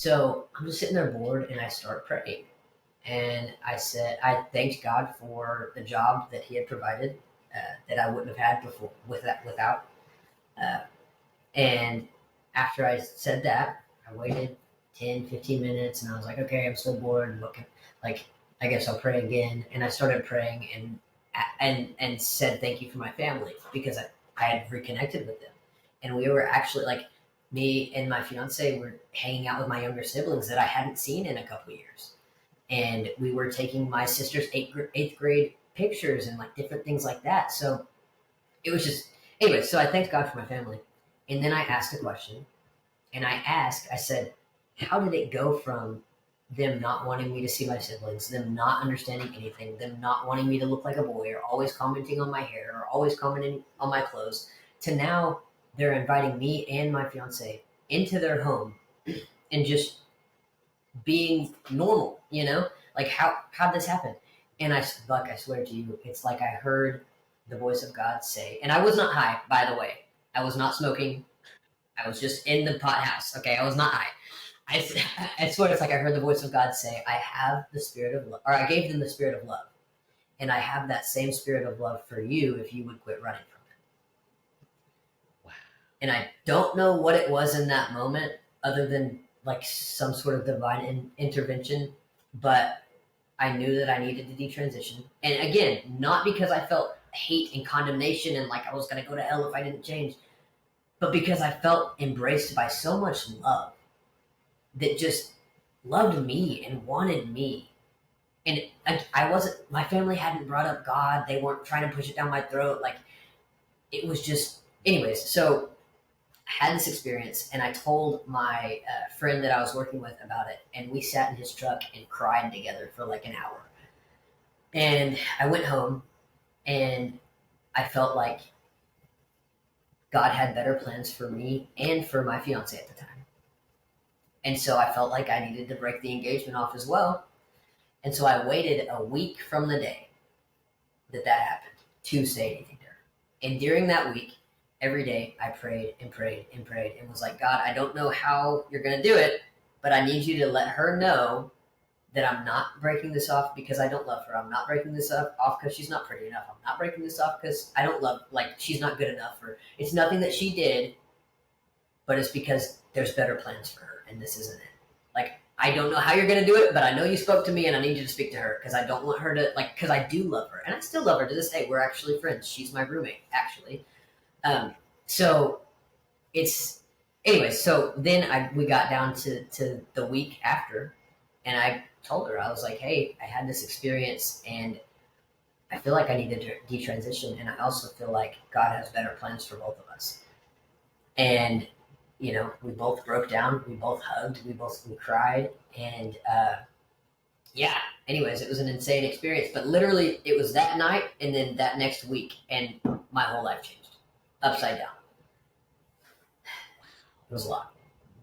So I'm just sitting there bored, and I start praying. And I thanked God for the job that He had provided, that I wouldn't have had before without. Uh, and after I said that, I waited 10, 15 minutes, and I was like, okay, I'm still bored. Like, I guess I'll pray again. And I started praying and said thank you for my family, because I had reconnected with them. And we were actually like, me and my fiance were hanging out with my younger siblings that I hadn't seen in a couple of years. And we were taking my sister's eighth grade pictures and like different things like that. So it was just, anyway, so I thanked God for my family. And then I asked a question, and I said, how did it go from them not wanting me to see my siblings, them not understanding anything, them not wanting me to look like a boy, or always commenting on my hair, or always commenting on my clothes, to now they're inviting me and my fiance into their home and just being normal, Like, how'd this happen? And I swear to you, it's like I heard the voice of God say, and I was not high, by the way. I was not smoking. I was just in the pot house. Okay, I was not high. I swear, it's like I heard the voice of God say, I have the spirit of love, or I gave them the spirit of love. And I have that same spirit of love for you if you would quit running from it. Wow. And I don't know what it was in that moment, other than like some sort of divine intervention, but I knew that I needed to detransition. And again, not because I felt hate and condemnation and like I was going to go to hell if I didn't change, but because I felt embraced by so much love that just loved me and wanted me. And I wasn't, my family hadn't brought up God. They weren't trying to push it down my throat. Like, it was just, anyways. So I had this experience, and I told my friend that I was working with about it. And we sat in his truck and cried together for like an hour. And I went home, and I felt like God had better plans for me and for my fiance at the time. And so I felt like I needed to break the engagement off as well. And so I waited a week from the day that happened to say anything to her. And during that week, every day I prayed and prayed and prayed and was like, God, I don't know how you're going to do it, but I need you to let her know that I'm not breaking this off because I don't love her. I'm not breaking this off because she's not pretty enough. I'm not breaking this off because I don't love, like, she's not good enough. Or it's nothing that she did, but it's because there's better plans for her, and this isn't it. Like, I don't know how you're going to do it, but I know you spoke to me, and I need you to speak to her, because I don't want her to, like, because I do love her, and I still love her to this day. We're actually friends. She's my roommate, actually. So it's, anyway, so then we got down to the week after, and I told her, I was like, hey, I had this experience, and I feel like I need to detransition, and I also feel like God has better plans for both of us. And we both broke down, we both hugged, we cried, and yeah. Anyways, it was an insane experience. But literally, it was that night, and then that next week, and my whole life changed, upside down. It was a lot.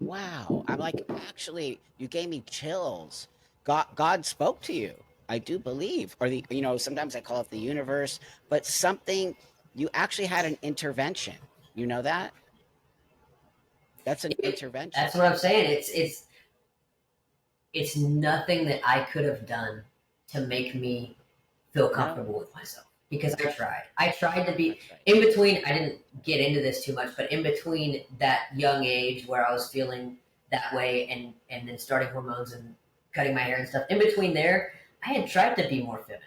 Wow. I'm like, actually, you gave me chills. God spoke to you. I do believe. Or sometimes I call it the universe, but something, you actually had an intervention. You know that? That's an intervention. That's what I'm saying. It's nothing that I could have done to make me feel comfortable No, with myself, because I tried to be that's right. in between. I didn't get into this too much, but in between that young age where I was feeling that way, and then starting hormones and cutting my hair and stuff, in between there, I had tried to be more feminine,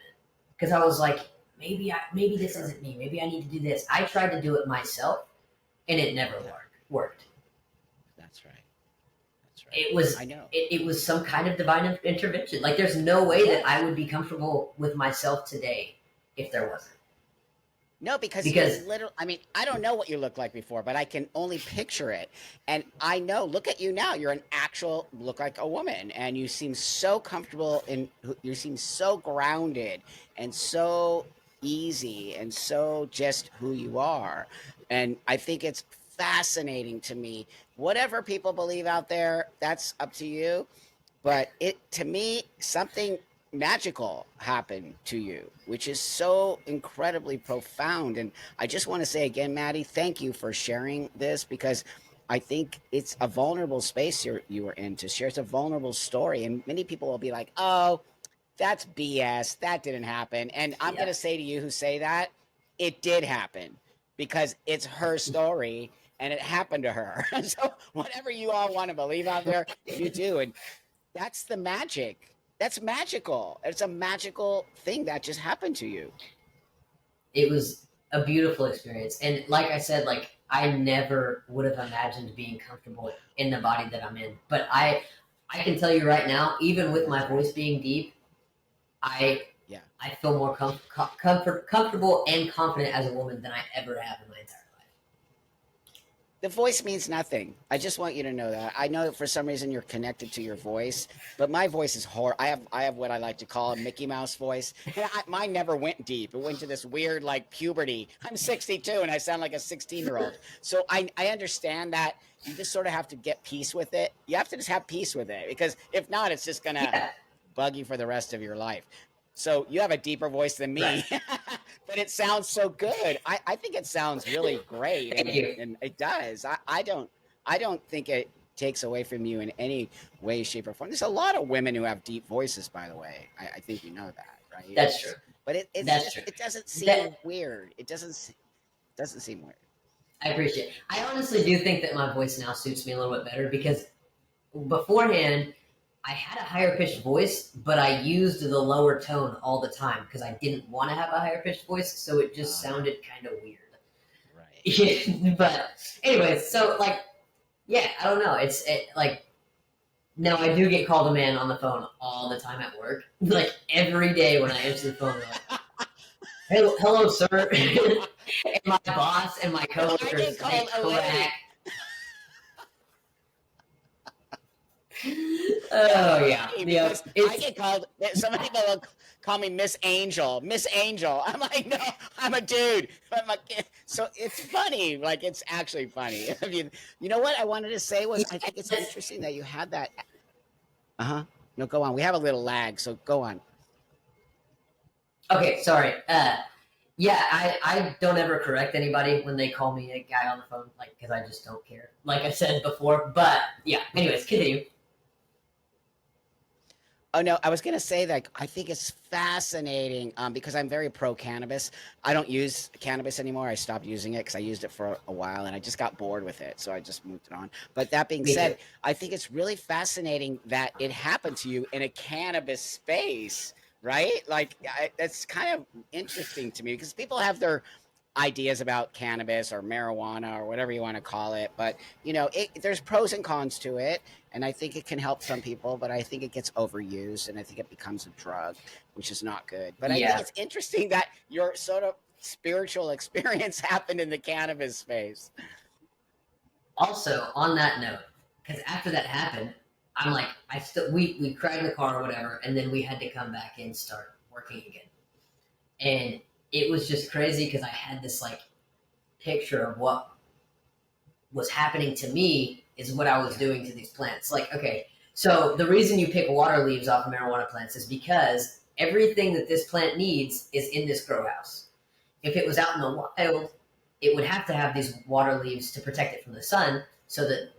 because I was like, maybe this isn't me, maybe I need to do this. I tried to do it myself, and it never Yeah, worked. that's right. That's right. It was I know. it was some kind of divine intervention. Like, there's no way that I Yes. would be comfortable with myself today if there wasn't. No, because you Because literally, I mean, I don't know what you looked like before, but I can only picture it. And I know, look at you now. You're an actual, look like a woman. And you seem so comfortable you seem so grounded and so easy and so just who you are. And I think it's fascinating to me. Whatever people believe out there, that's up to you. But it, to me, something magical happened to you, which is so incredibly profound. And I just want to say again, Maddie, thank you for sharing this, because I think it's a vulnerable space you were in to share. It's a vulnerable story, and many people will be like, "Oh, that's BS. That didn't happen." And I'm Yeah. gonna say to you who say that, it did happen because it's her story and it happened to her. So whatever you all want to believe out there, you do, and that's the magic. That's magical. It's a magical thing that just happened to you. It was a beautiful experience. And like I said, like I never would have imagined being comfortable in the body that I'm in. But I can tell you right now, even with my That's right. voice being deep, I Yeah. I feel more comfortable and confident as a woman than I ever have in my entire life. The voice means nothing. I just want you to know that. I know that for some reason you're connected to your voice, but my voice is horrible. I have what I like to call a Mickey Mouse voice. And mine never went deep. It went to this weird like puberty. I'm 62 and I sound like a 16-year-old. So I understand that you just sort of have to get peace with it. You have to just have peace with it because if not, it's just gonna Yeah, bug you for the rest of your life. So you have a deeper voice than right. me, but it sounds so good. I think it sounds really great, Thank you. and it does. I don't think it takes away from you in any way, shape, or form. There's a lot of women who have deep voices, by the way. I think you know that, right? That's true. But it's That's just true. it doesn't seem That weird. It doesn't seem weird. I appreciate. I honestly do think that my voice now suits me a little bit better because beforehand I had a higher pitched voice, but I used the lower tone all the time because I didn't want to have a higher pitched voice, so it just Uh, sounded kind of weird. right. Yeah, but anyways, so like, yeah, I don't know. Like now I do get called a man on the phone all the time at work. Like every day when I answer the phone, they're like, hello, sir." And my boss and my I get coworkers, they called a lady. crack. Oh It's yeah, funny yeah. because I It's get called. Some people will call me Miss Angel. Miss Angel. I'm like, no, I'm a dude. So it's funny. Like it's actually funny. I mean, you know what I wanted to say was I think it's yes. interesting that you had that. Uh huh. No, go on. We have a little lag, so go on. Okay, sorry. Yeah, I don't ever correct anybody when they call me a guy on the phone, like because I just don't care. Like I said before, but yeah. Anyways, continue. Oh no, I was gonna say that I think it's fascinating because I'm very pro cannabis. I don't use cannabis anymore. I stopped using it because I used it for a while and I just got bored with it, so I just moved it on. But that being Me too. said, I think it's really fascinating that it happened to you in a cannabis space, right? Like that's kind of interesting to me because people have their ideas about cannabis or marijuana or whatever you want to call it, but there's pros and cons to it, and I think it can help some people, but I think it gets overused and I think it becomes a drug, which is not good. But I think Yeah. it's interesting that your sort of spiritual experience happened in the cannabis space. Also, on that note, because after that happened, I'm like, I still we cried in the car or whatever, and then we had to come back and start working again, and it was just crazy because I had this like picture of what was happening to me is what I was Yeah. doing to these plants. Like, okay, so the reason you pick water leaves off of marijuana plants is because everything that this plant needs is in this grow house. If it was out in the wild, it would have to have these water leaves to protect it from the sun so that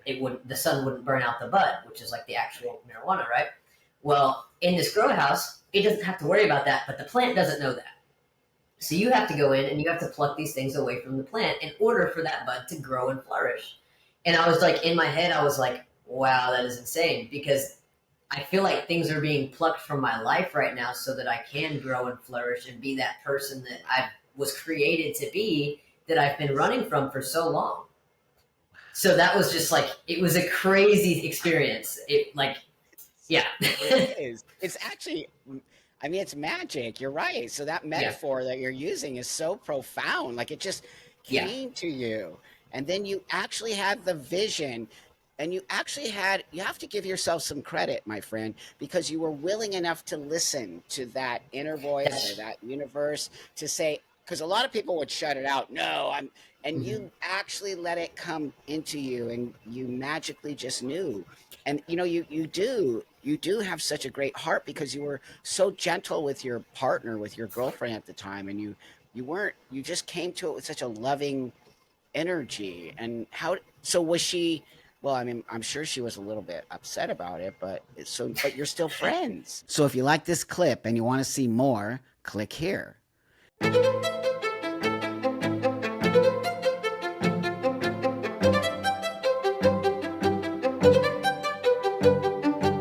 the sun wouldn't burn out the bud, which is like the actual marijuana, right? Well, in this grow house, it doesn't have to worry about that, but the plant doesn't know that. So you have to go in and you have to pluck these things away from the plant in order for that bud to grow and flourish. And I was like, in my head, I was like, wow, that is insane because I feel like things are being plucked from my life right now so that I can grow and flourish and be that person that I was created to be that I've been running from for so long. So that was just like, it was a crazy experience. It like, yeah. It is. It's actually, I mean, it's magic. You're right. So that Yeah. metaphor that you're using is so profound. Like it just Yeah. came to you. And then you actually had the vision and you have to give yourself some credit, my friend, because you were willing enough to listen to that inner voice or That's, that universe to say, because a lot of people would shut it out. No, and mhm. you actually let it come into you and you magically just knew. And you do have such a great heart because you were so gentle with your partner, with your girlfriend at the time, and you just came to it with such a loving energy. And So was she? Well, I mean, I'm sure she was a little bit upset about it, but but you're still friends. So if you like this clip and you want to see more, click here.